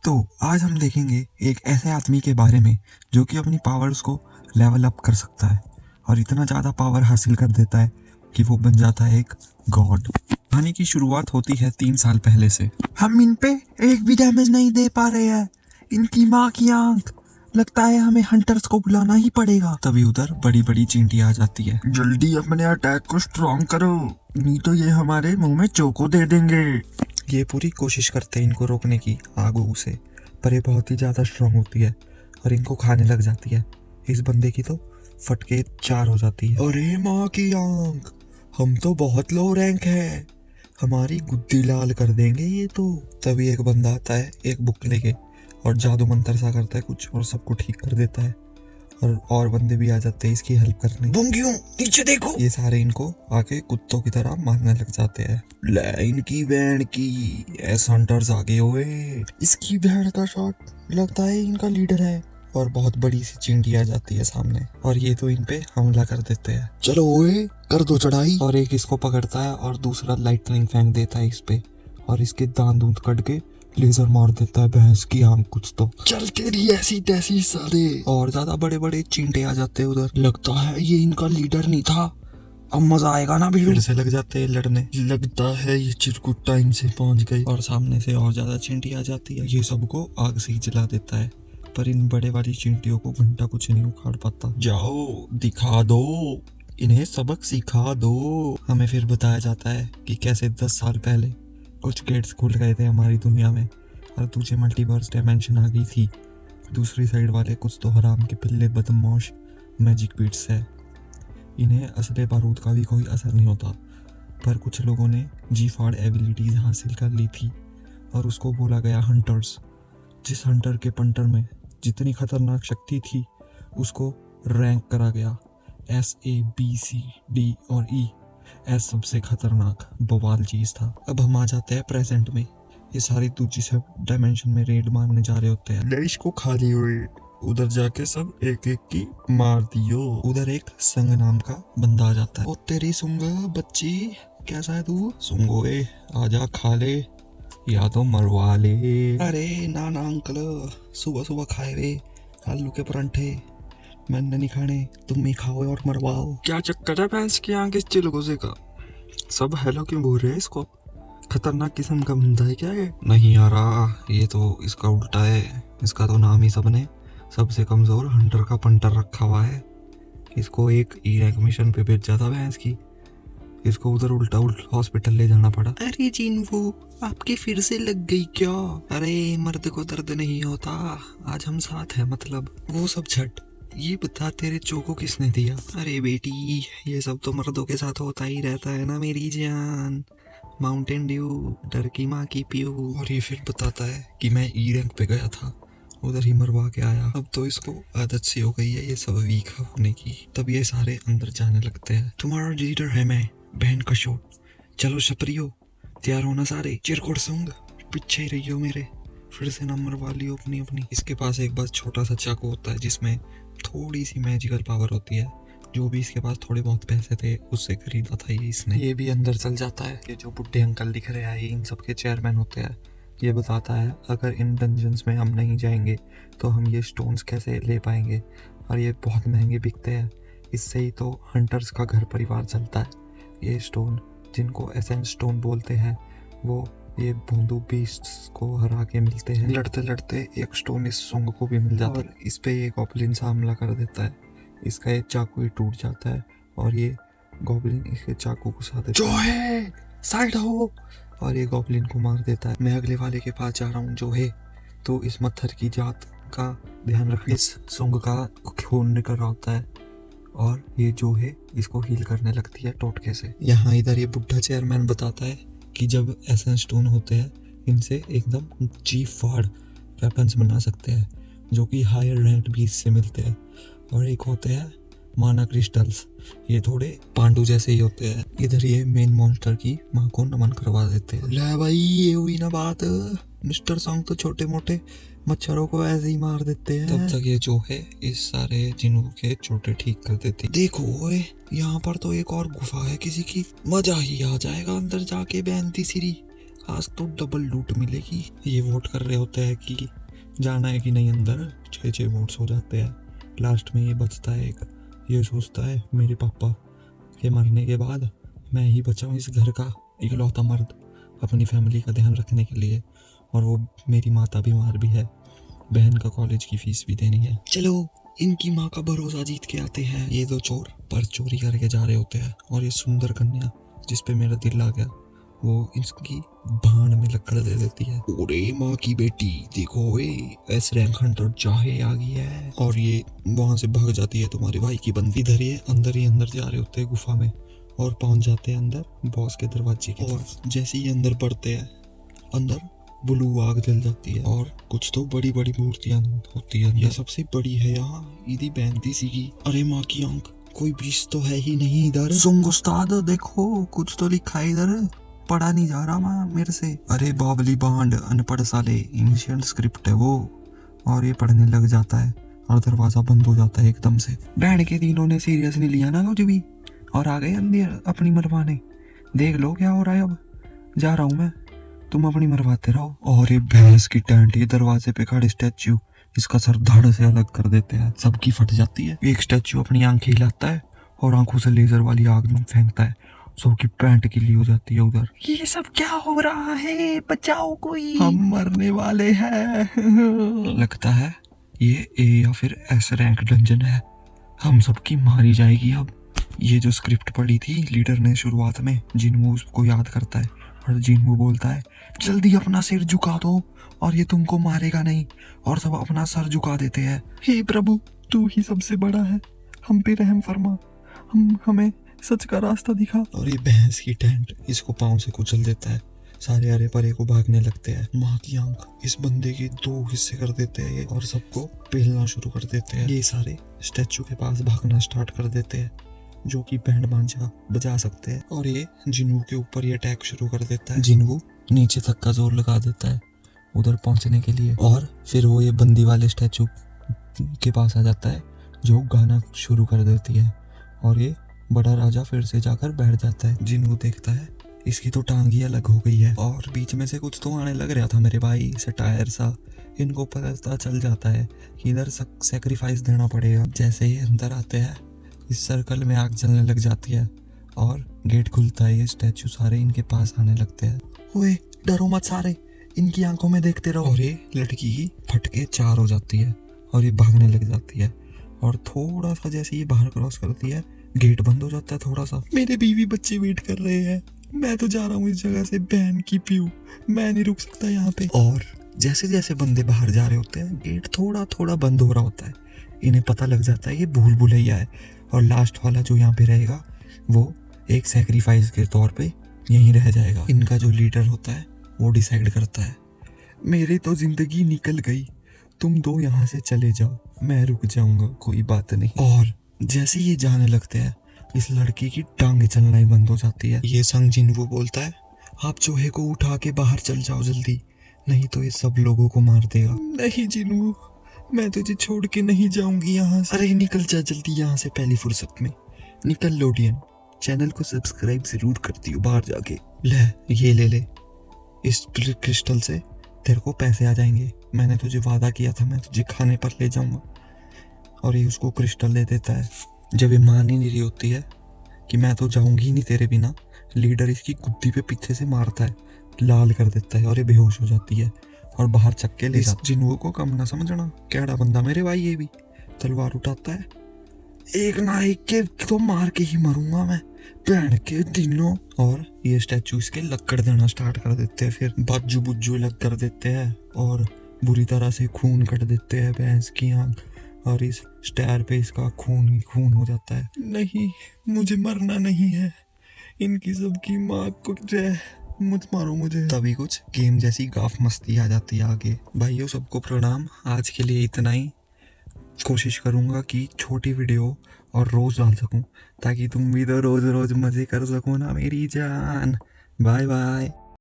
तो आज हम देखेंगे एक ऐसे आदमी के बारे में जो कि अपनी पावर्स को लेवल अप कर सकता है और इतना ज़्यादा पावर हासिल कर देता है कि वो बन जाता है एक गॉड। कहानी की शुरुआत होती है 3 साल पहले से। हम इन पे एक भी डैमेज नहीं दे पा रहे हैं, इनकी माँ की आंख, लगता है हमें हंटर्स को बुलाना ही पड़ेगा। तभी उधर बड़ी बड़ी चींटी आ जाती है। जल्दी अपने अटैक को स्ट्रॉन्ग करो, नहीं तो ये हमारे मुंह में चोको दे देंगे। ये पूरी कोशिश करते हैं इनको रोकने की आगू से, पर ये बहुत ही ज़्यादा स्ट्रांग होती है और इनको खाने लग जाती है। इस बंदे की तो फटके 4 हो जाती है। अरे माँ की आंख, हम तो बहुत लो रैंक है, हमारी गुद्दी लाल कर देंगे ये तो। तभी एक बंदा आता है एक बुक लेके और जादू मंत्र सा करता है कुछ और सबको ठीक कर देता है। और बंदे भी आ जाते हैं इसकी हेल्प करने। बुंगियों नीचे देखो। ये सारे इनको आके कुत्तों की तरह मारने लग जाते हैं। ले इनकी बैंड की, ऐसे हंटर्स आगे हुए। इसकी बैंड का शॉट लगता है इनका लीडर है। और बहुत बड़ी सी चींटी आ जाती है सामने और ये तो इन पे हमला कर देते हैं। चलो ओए कर दो चढ़ाई। और एक इसको पकड़ता है और दूसरा लाइटनिंग फेंक देता है इस पे और इसके दांत दूंत कट के लेजर मार देता है भैंस की आंख कुछ तो। चल तेरी ऐसी तैसी साले। और ज्यादा बड़े बड़े चींटे आ जाते हैं उधर। लगता है ये इनका लीडर नहीं था, अब मजा आएगा ना। भीड़ से लग जाते हैं लड़ने। लगता है ये चिरकुट टाइम से पहुंच गई। और सामने से और ज्यादा चींटी आ जाती है। ये सबको आग से ही जला देता है, पर इन बड़े वाली चींटियों को घंटा कुछ नहीं उखाड़ पाता। जाओ दिखा दो, इन्हें सबक सिखा दो। हमें फिर बताया जाता है कि कैसे 10 साल पहले कुछ गेट्स खुल गए थे हमारी दुनिया में और दूसरे मल्टीवर्स डायमेंशन आ गई थी। दूसरी साइड वाले कुछ तो हराम के पिल्ले बदमाश मैजिक बीट्स है, इन्हें असले बारूद का भी कोई असर नहीं होता, पर कुछ लोगों ने जी-फाड़ एबिलिटीज हासिल कर ली थी और उसको बोला गया हंटर्स। जिस हंटर के पंटर में जितनी खतरनाक शक्ति थी उसको रैंक करा गया SABCD और E। एस सबसे खतरनाक बवाल चीज था। अब हम आ जाते हैं प्रेजेंट में। ये सारी दूसरी सब डायमेंशन में रेड मारने जा रहे होते हैं। लैश को खाली हुए उधर जाके सब एक एक की मार दियो। उधर एक संग नाम का बंदा आ जाता है। ओ तेरी सुंग बच्ची, कैसा है तू? सुंगोए आजा खा ले या तो मरवा ले। अरे ना ना अंकल, सुबह सुबह खाए वे आलू के परांठे, मैंने नहीं खाने, तुम ही खाओ और मरवाओ। क्या चक्कर है भैंस की आंख इस चिलगोजे का? सब हेलो क्यों बोल रहे हैं इसको? खतरनाक किस्म का बंदा है क्या ये? नहीं यार, ये तो इसका उल्टा है। इसका तो नाम ही सबने सबसे कमजोर हंटर का पंटर रखा हुआ है। इसको एक ई रैंक मिशन पे भेजा था भैंस की, इसको उधर उल्टा हॉस्पिटल ले जाना पड़ा। अरे जिन्वो, आपकी फिर से लग गई क्या? अरे मर्द को दर्द नहीं होता, आज हम साथ हैं मतलब। वो सब छट, ये बता तेरे चोको किसने दिया? अरे बेटी, ये सब तो मर्दों के साथ होता ही रहता है ना मेरी जान। माउंटेन ड्यू, डर की माँ की पीयू। और ये फिर बताता है कि मैं ई रैंक पे गया था, उधर ही मरवा के आया। अब तो इसको आदत सी हो गई है ये सब वीक होने की। तब ये सारे अंदर जाने लगते हैं। तुम्हारा लीडर है मैं, बहन का शोट। चलो छपरियो, तैयार होना सारे। चिरकुट सुंग पीछे ही रहियो मेरे, फिर से नंबर वाली अपनी अपनी। इसके पास एक बस छोटा सा चाकू होता है जिसमें थोड़ी सी मैजिकल पावर होती है। जो भी इसके पास थोड़े बहुत पैसे थे उससे खरीदा था ये इसने। ये भी अंदर चल जाता है। ये जो बुढ़े अंकल दिख रहे हैं इन सबके चेयरमैन होते हैं। ये बताता है अगर इन डंजन्स में हम नहीं जाएंगे तो हम ये स्टोन्स कैसे ले पाएंगे, और ये बहुत महंगे बिकते हैं। इससे ही तो हंटर्स का घर परिवार चलता है। ये स्टोन जिनको एसेंस स्टोन बोलते हैं, वो ये भोंदू बीस्ट्स को हरा के मिलते हैं। लड़ते लड़ते एक स्टोन इस सुंग को भी मिल जाता है। इस पे ये गॉब्लिन सा हमला कर देता है। इसका एक चाकू ही टूट जाता है और ये गॉब्लिन इसके चाकू को साथ जो है साइड हो, और ये गॉब्लिन को मार देता है। मैं अगले वाले के पास जा रहा हूँ जो है, तो इस मत्थर की जात का ध्यान रख। इस सुंग का खून निकल रहा होता है और ये जो है इसको हील करने लगती है टोटके से। यहाँ इधर ये बुढ़ा चेयरमैन बताता है कि जब एसेंस स्टोन होते हैं इनसे एकदम जी-फाड़ वेपन्स बना सकते हैं जो कि हायर रैंक भी इससे मिलते हैं। और एक होते हैं माना क्रिस्टल्स, ये थोड़े पांडु जैसे ही होते हैं। इधर ये मेन मॉन्स्टर की माँ को नमन करवा देते हैं। ले भाई ये हुई ना बात, मिस्टर सॉन्ग तो छोटे मोटे मच्छरों को ऐसे ही मार देते हैं। तब तक ये जो है इस सारे जिनों के छोटे ठीक कर देती। देखो ओए, यहाँ पर तो एक और गुफा है किसी की, मजा ही आ जाएगा अंदर जाके। बेंती सिरी आज तो डबल लूट मिलेगी। ये वोट कर रहे होते हैं कि जाना है कि नहीं अंदर। 6 वोट्स हो जाते हैं। लास्ट में ये बचता है एक। ये सोचता है मेरे पापा के मरने के बाद मैं ही बचा हूँ इस घर का इकलौता मर्द अपनी फैमिली का ध्यान रखने के लिए, और वो मेरी माता बीमार भी है, बहन का कॉलेज की फीस भी देनी है। चलो इनकी माँ का भरोसा जीत के आते हैं। ये दो चोर पर्स चोरी करके जा रहे होते हैं और ये सुंदर कन्या जिसपे मेरा दिल आ गया वो इसकी भाण में लकड़ दे देती है। ओरे माँ की बेटी देखो एस रैंक हंटर चाहे आ गई है, और ये वहां से भाग जाती है तुम्हारे भाई की बंदी। इधर ये अंदर जा रहे होते हैं गुफा में और पहुंच जाते हैं अंदर बॉस के दरवाजे के पास। जैसे ही अंदर बढ़ते हैं अंदर ब्लू आग जल जाती है और कुछ तो बड़ी बड़ी मूर्तियां होती है। ये सबसे बड़ी है यहाँ ईदी 35 की। अरे माँ की आंख, कोई बीच तो है ही नहीं इधर। जुंग उस्ताद देखो कुछ तो लिखा है इधर, पढ़ा नहीं जा रहा माँ मेरे से। अरे बावली बांड अनपढ़ साले, एंशिएंट स्क्रिप्ट है वो। और ये पढ़ने लग जाता है और दरवाजा बंद हो जाता है एकदम से। बैंड के तीनों ने सीरियस नहीं लिया ना कुछ भी और आ गए अंदर अपनी मरवाने। देख लो क्या हो रहा है, अब जा रहा हूँ मैं, तुम अपनी मरवाते रहो। और ये भैंस की टेंट, ये दरवाजे पे खड़े स्टैच्यू इसका सर धड़ से अलग कर देते हैं, सबकी फट जाती है। एक स्टैच्यू अपनी आंखें हिलाता है और आंखों से लेजर वाली आग में फेंकता है, सबकी पैंट गिली हो जाती है उधर। ये सब क्या हो रहा है, बचाओ कोई, हम मरने वाले हैं। लगता है ये ए या फिर एस रैंक डंजन है, हम सबकी मारी जाएगी अब। ये जो स्क्रिप्ट पढ़ी थी लीडर ने शुरुआत में, जिनवू उसको याद करता है और जिनवू बोलता है जल्दी अपना सिर झुका दो और ये तुमको मारेगा नहीं, और सब अपना सर झुका देते हैं। हे प्रभु तू ही सबसे बड़ा है, हम पे रहम फरमा, हमें सच का रास्ता दिखा। और ये भैंस की टेंट इसको पांव से कुचल देता है, सारे हरे परे को भागने लगते हैं। माँ की आंख, इस बंदे के 2 हिस्से कर देते हैं और सबको पेलना शुरू कर देते हैं। ये सारे स्टैचू के पास भागना स्टार्ट कर देते हैं जो कि बैंड बांजा बजा सकते हैं, और ये जिनवू के ऊपर ये अटैक शुरू कर देता है। जिनवू नीचे तक का जोर लगा देता है उधर पहुंचने के लिए, और फिर वो ये बंदी वाले स्टैचू के पास आ जाता है जो गाना शुरू कर देती है, और ये बड़ा राजा फिर से जाकर बैठ जाता है। जिनवू देखता है इसकी तो टांग ही अलग हो गई है और बीच में से कुछ तो आने लग रहा था मेरे भाई से, टायर सा। इनको पता चल जाता है कि इधर सैक्रिफाइस देना पड़ेगा। जैसे ही अंदर आते हैं इस सर्कल में आग जलने लग जाती है और गेट खुलता है, ये स्टैचू सारे इनके पास आने लगते हैं। ओए डरो मत सारे, इनकी आंखों में देखते रहो। और ये लड़की ही फटके 4 हो जाती है और ये भागने लग जाती है, और थोड़ा सा जैसे ये बाहर क्रॉस करती है गेट बंद हो जाता है थोड़ा सा। मेरे बीवी बच्चे वेट कर रहे हैं, मैं तो जा रहा हूँ इस जगह से, बहन की पीऊ, मैं नहीं रुक सकता यहाँ पे। और जैसे जैसे बंदे बाहर जा रहे होते हैं गेट थोड़ा थोड़ा बंद हो रहा होता है। इन्हें पता लग जाता है ये भूल भुलैया है, और लास्ट वाला जो यहाँ पे रहेगा वो एक सैक्रिफाइस के तौर पे यहीं रह जाएगा। इनका जो लीडर होता है वो डिसाइड करता है मेरी तो जिंदगी निकल गई, तुम 2 यहाँ से चले जाओ, मैं रुक जाऊंगा, कोई बात नहीं। और जैसे ये जाने लगते हैं इस लड़की की टांगे चलना ही बंद हो जाती है। ये संग जिनवू बोलता है आप चूहे को उठा के बाहर चल जाओ जल्दी, नहीं तो ये सब लोगों को मार देगा। नहीं जिनवू, मैं तुझे छोड़ के नहीं जाऊंगी यहाँ से। अरे निकल जा जल्दी यहाँ से पहली फुर्सत में, निकल लोडियन। चैनल को सब्सक्राइब जरूर करती हो बाहर जाके। ले ये ले इस क्रिस्टल से तेरे को पैसे आ जाएंगे, मैंने तुझे वादा किया था मैं तुझे खाने पर ले जाऊंगा। और ये उसको क्रिस्टल दे देता है। जब ये मान ही नहीं रही होती है कि मैं तो जाऊंगी नहीं तेरे बिना, लीडर इसकी गुद्दी पे पीछे से मारता है, लाल कर देता है और ये बेहोश हो जाती है और बाहर चक के ले जाता है। जिनवू को कम ना समझना, कैड़ा बंदा मेरे भाई। ये भी तलवार उठाता है, एक ना एक के तो मार के ही मरूंगा मैं, बहन के दिनों। और ये स्टैचू इसके लक्कड़ देना स्टार्ट कर देते हैं, फिर बाजू बुज्जू अलग कर देते हैं और बुरी तरह से खून कट देते हैं भैंस की आंख, और इस स्टार पे इसका खून ही खून हो जाता है। नहीं मुझे मरना नहीं है, इनकी सबकी माँ को जय, मत मारो मुझे। तभी कुछ गेम जैसी गाफ मस्ती आ जाती है आगे। भाइयों सबको प्रणाम, आज के लिए इतना ही। कोशिश करूंगा कि छोटी वीडियो और रोज डाल सकूं ताकि तुम भी तो रोज रोज मजे कर सको ना मेरी जान। Bye bye.